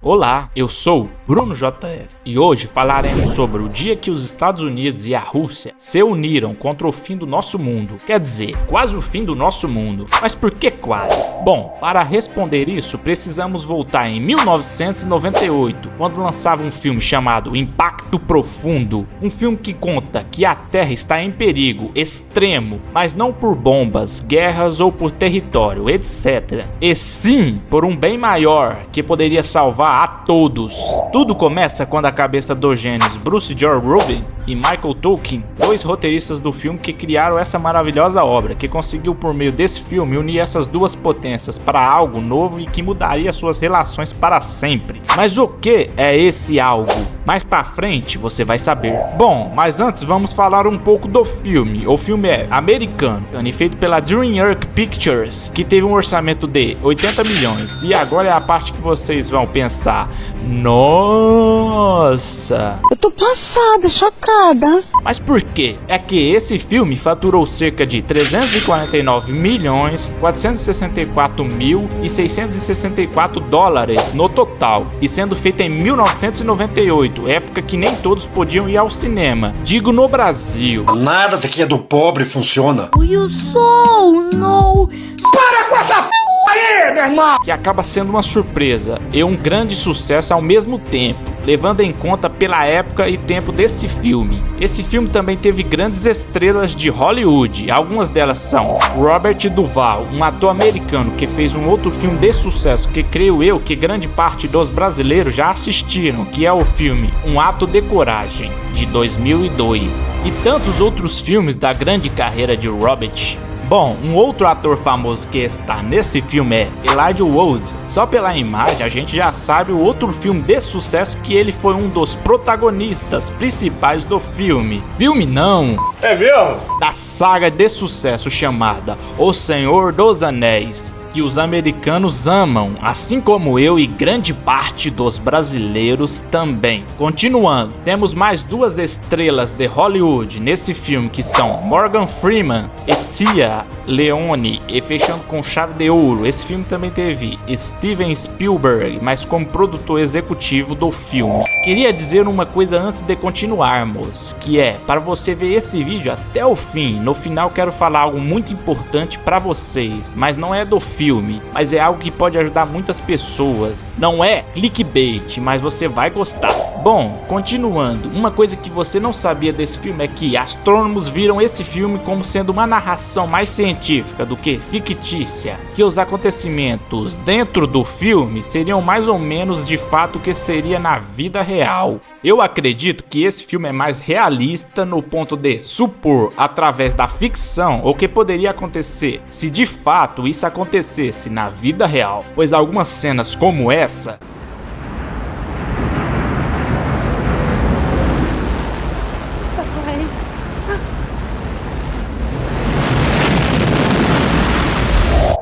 Olá, eu sou Bruno JS e hoje falaremos sobre o dia que os Estados Unidos e a Rússia se uniram contra o fim do nosso mundo. Quer dizer, quase o fim do nosso mundo. Mas por que quase? Bom, para responder isso, precisamos voltar em 1998, quando lançava um filme chamado Impacto Profundo. Um filme que conta que a Terra está em perigo extremo, mas não por bombas, guerras ou por território, etc. E sim por um bem maior que poderia salvar a todos. Tudo começa quando a cabeça dos gênios Bruce George Rubin e Michael Tolkien, dois roteiristas do filme que criaram essa maravilhosa obra, que conseguiu por meio desse filme unir essas duas potências para algo novo e que mudaria suas relações para sempre. Mas o que é esse algo? Mais pra frente você vai saber. Bom, mas antes vamos falar um pouco do filme. O filme é americano e feito pela DreamWorks Pictures, que teve um orçamento de 80 milhões. E agora é a parte que vocês vão pensar: nossa! Eu tô passada, chocada. Mas por quê? É que esse filme faturou cerca de 349.464.664 dólares no total, e sendo feito em 1998, época que nem todos podiam ir ao cinema. Digo no Brasil. Nada daqui é do pobre funciona. You so no. Para com essa p*** aí, meu irmão! Que acaba sendo uma surpresa e um grande sucesso ao mesmo tempo, levando em conta pela época e tempo desse filme. Esse filme também teve grandes estrelas de Hollywood. Algumas delas são Robert Duvall, um ator americano que fez um outro filme de sucesso que creio eu que grande parte dos brasileiros já assistiram, que é o filme Um Ato de Coragem, de 2002. E tantos outros filmes da grande carreira de Robert. Bom, um outro ator famoso que está nesse filme é Elijah Wood. Só pela imagem a gente já sabe o outro filme de sucesso que ele foi um dos protagonistas principais do filme. Filme não! É mesmo? Da saga de sucesso chamada O Senhor dos Anéis, que os americanos amam, assim como eu e grande parte dos brasileiros também. Continuando, temos mais duas estrelas de Hollywood nesse filme, que são Morgan Freeman e Tia Leone, e fechando com chave de ouro, esse filme também teve Steven Spielberg, mas como produtor executivo do filme. Queria dizer uma coisa antes de continuarmos, que é, para você ver esse vídeo até o fim, no final quero falar algo muito importante para vocês, mas não é do filme, mas é algo que pode ajudar muitas pessoas. Não é clickbait, mas você vai gostar. Bom, continuando, uma coisa que você não sabia desse filme é que astrônomos viram esse filme como sendo uma narração mais científica do que fictícia, que os acontecimentos dentro do filme seriam mais ou menos de fato o que seria na vida real. Eu acredito que esse filme é mais realista no ponto de supor, através da ficção, o que poderia acontecer se de fato isso acontecesse na vida real, pois algumas cenas como essa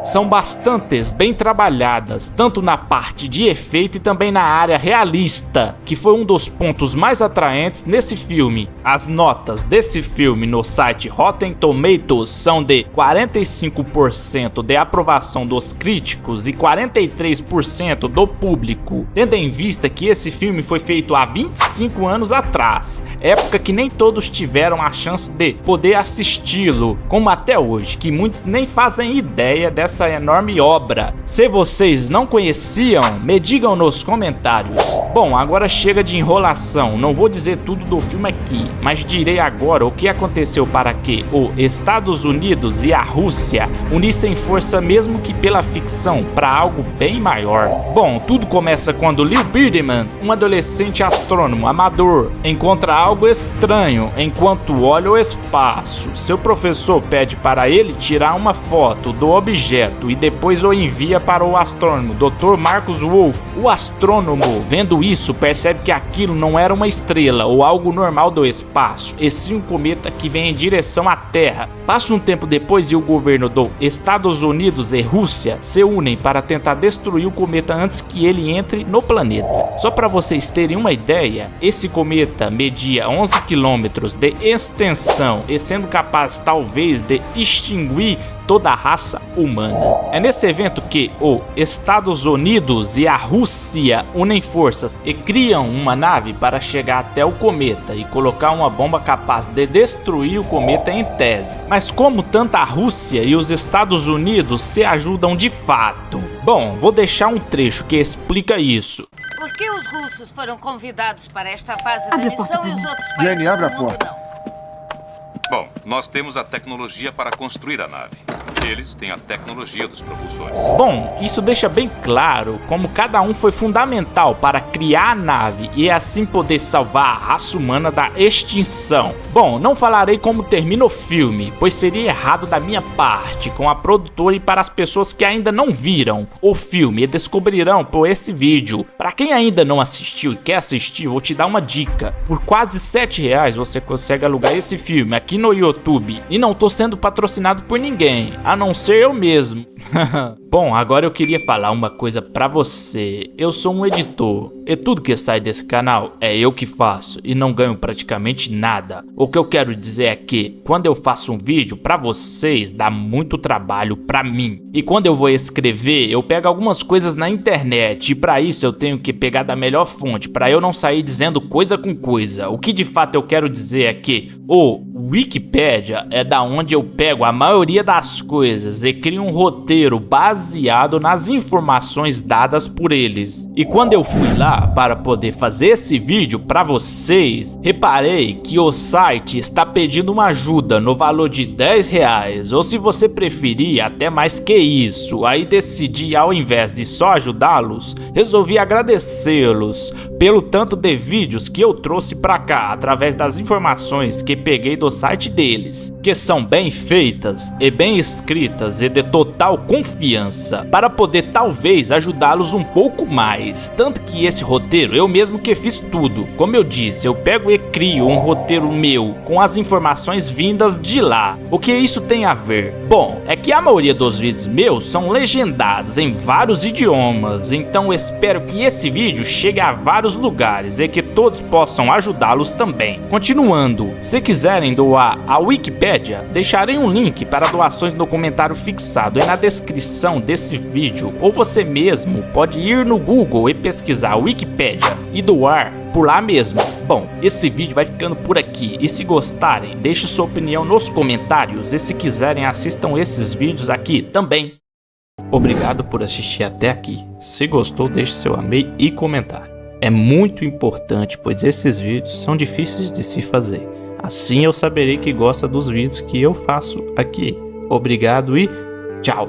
são bastantes bem trabalhadas, tanto na parte de efeito e também na área realista, que foi um dos pontos mais atraentes nesse filme. As notas desse filme no site Rotten Tomatoes são de 45% de aprovação dos críticos e 43% do público, tendo em vista que esse filme foi feito há 25 anos atrás, época que nem todos tiveram a chance de poder assisti-lo, como até hoje, que muitos nem fazem ideia dessa enorme obra. Se vocês não conheciam, me digam nos comentários. Bom, agora chega de enrolação, não vou dizer tudo do filme aqui, mas direi agora o que aconteceu para que os Estados Unidos e a Rússia unissem força, mesmo que pela ficção, para algo bem maior. Bom, tudo começa quando Leo Birdman, um adolescente astrônomo amador, encontra algo estranho enquanto olha o espaço. Seu professor pede para ele tirar uma foto do objeto e depois o envia para o astrônomo Dr. Marcus Wolf. O astrônomo, vendo isso, percebe que aquilo não era uma estrela ou algo normal do espaço, e sim um cometa que vem em direção à Terra. Passa um tempo depois e o governo dos Estados Unidos e Rússia se unem para tentar destruir o cometa antes que ele entre no planeta. Só para vocês terem uma ideia, esse cometa media 11 km de extensão e sendo capaz talvez de extinguir toda a raça humana. É nesse evento que os Estados Unidos e a Rússia unem forças e criam uma nave para chegar até o cometa e colocar uma bomba capaz de destruir o cometa em tese. Mas como tanto a Rússia e os Estados Unidos se ajudam de fato? Bom, vou deixar um trecho que explica isso. Por que os russos foram convidados para esta fase da missão e os outros países Jenny, abre a do mundo porta. não? Bom, nós temos a tecnologia para construir a nave. Eles têm a tecnologia dos propulsores. Bom, isso deixa bem claro como cada um foi fundamental para criar a nave e assim poder salvar a raça humana da extinção. Bom, não falarei como termina o filme, pois seria errado da minha parte com a produtora e para as pessoas que ainda não viram o filme e descobrirão por esse vídeo. Para quem ainda não assistiu e quer assistir, vou te dar uma dica. Por quase R$7 você consegue alugar esse filme aqui no YouTube e não tô sendo patrocinado por ninguém, a não ser eu mesmo. Bom, agora eu queria falar uma coisa pra você. Eu sou um editor e tudo que sai desse canal é eu que faço e não ganho praticamente nada. O que eu quero dizer é que quando eu faço um vídeo pra vocês dá muito trabalho pra mim. E quando eu vou escrever eu pego algumas coisas na internet e pra isso eu tenho que pegar da melhor fonte pra eu não sair dizendo coisa com coisa. O que de fato eu quero dizer é que o Wikipedia é da onde eu pego a maioria das coisas e crio um roteiro baseado nas informações dadas por eles. E quando eu fui lá para poder fazer esse vídeo para vocês, reparei que o site está pedindo uma ajuda no valor de R$10, ou se você preferir até mais que isso. Aí decidi, ao invés de só ajudá-los, resolvi agradecê-los pelo tanto de vídeos que eu trouxe para cá através das informações que peguei do site deles, que são bem feitas e bem escritas e de total confiança, para poder talvez ajudá-los um pouco mais. Tanto que esse roteiro eu mesmo que fiz tudo. Como eu disse, eu pego e crio um roteiro meu com as informações vindas de lá. O que isso tem a ver? Bom, é que a maioria dos vídeos meus são legendados em vários idiomas, então espero que esse vídeo chegue a vários lugares e que todos possam ajudá-los também. Continuando, se quiserem doar a Wikipedia, deixarei um link para doações no comentário fixado e na descrição desse vídeo, ou você mesmo pode ir no Google e pesquisar Wikipedia e doar por lá mesmo. Bom, esse vídeo vai ficando por aqui e se gostarem, deixe sua opinião nos comentários e se quiserem assistam esses vídeos aqui também. Obrigado por assistir até aqui. Se gostou, deixe seu amei e comentário. É muito importante, pois esses vídeos são difíceis de se fazer. Assim eu saberei que gosta dos vídeos que eu faço aqui. Obrigado e tchau!